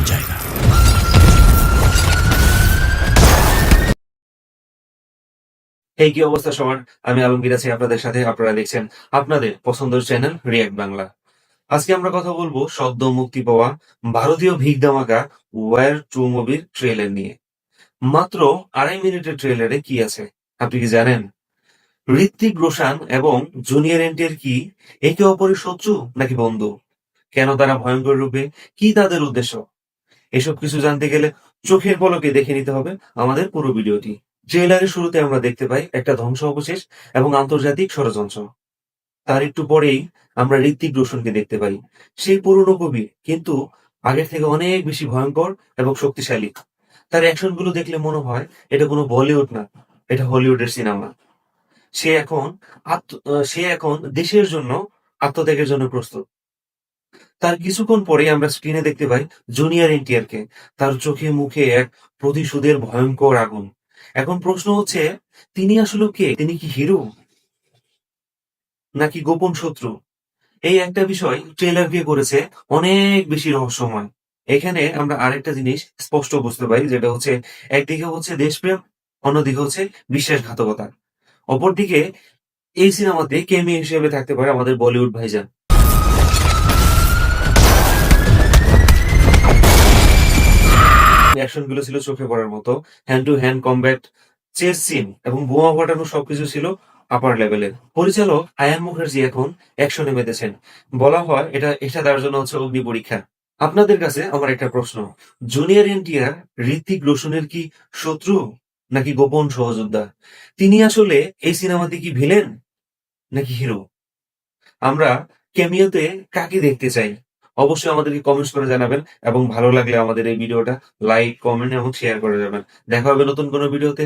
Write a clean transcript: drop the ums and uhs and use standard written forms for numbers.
যায় না। এই কি অবস্থা সবার? আমি আলমগীর আছি আপনাদের সাথে। আপনারা দেখছেন আপনাদের পছন্দের চ্যানেল রিয়াক্ট বাংলা। আজকে আমরা কথা বলবো সদ্য মুক্তি পাওয়া ভারতীয় ভিক ধামাকা ওয়ার 2 মুভির ট্রেলার নিয়ে। মাত্র 2.5 মিনিটের ট্রেলারে কি আছে আপনি কি জানেন? ঋত্বিক রোশন এবং জুনিয়র এনটিআর কি একে অপরের শত্রু নাকি বন্ধু? কেন তারা ভয়ঙ্কর রূপে? কি তাদের উদ্দেশ্য? এসব কিছু জানতে গেলে চোখের পলকে দেখে নিতে হবে আমাদের পুরো ভিডিওটি। ট্রেলারের শুরুতে আমরা দেখতে পাই একটা ধ্বংস অবশেষ এবং আন্তর্জাতিক ষড়যন্ত্র। তার একটু পরেই আমরা ঋত্বিক রোশনকে দেখতে পাই। সেই পুরনো কবি, কিন্তু আগের থেকে অনেক বেশি ভয়ঙ্কর এবং শক্তিশালী। তার অ্যাকশন গুলো দেখলে মনে হয় এটা কোনো বলিউড না, এটা হলিউডের সিনেমা। সে এখন দেশের জন্য আত্মত্যাগের জন্য প্রস্তুত। তার কিছুক্ষণ পরেই আমরা স্ক্রিনে দেখতে পাই জুনিয়র এনটিআর কে। তার চোখে মুখে এক প্রতিশোধের ভয়ঙ্কর আগুন। এখন প্রশ্ন হচ্ছে, তিনি আসলে কে? তিনি কি হিরো নাকি গোপন শত্রু? এই একটা বিষয় ট্রেলারকে করেছে অনেক বেশি রহস্যময়। এখানে আমরা আরেকটা জিনিস স্পষ্ট বুঝতে পারি, যেটা হচ্ছে একদিকে হচ্ছে দেশপ্রেম, অন্যদিকে হচ্ছে বিশ্বাসঘাতকতা। অপরদিকে এই সিনেমাতে কেমিও হিসেবে থাকতে পারে আমাদের বলিউড ভাইজান। অ্যাকশন গুলো ছিল চোখে পড়ার মতো। Hand to hand combat, chase scene এবং বোমা ফাটানো সবকিছু ছিল আপার লেভেলের। পরিচালক আয়ান মুখার্জি এখন অ্যাকশনে মেতেছেন। বলা হয় এটা তার জন্য হচ্ছে অগ্নি পরীক্ষা। আপনাদের কাছে আমার একটা প্রশ্ন, জুনিয়র এনটিআর ঋত্বিক রোশনের কি শত্রু নাকি গোপন সহযোদ্ধা? তিনি আসলে এই সিনেমাতে কি ভিলেন নাকি হিরো? আমরা ক্যামিওতে কাকে দেখতে চাই? অবশ্যই আমাদেরকে কমেন্টস করে জানাবেন এবং ভালো লাগলে আমাদের এই ভিডিওটা লাইক, কমেন্ট এবং শেয়ার করে যাবেন। দেখা হবে নতুন কোনো ভিডিওতে।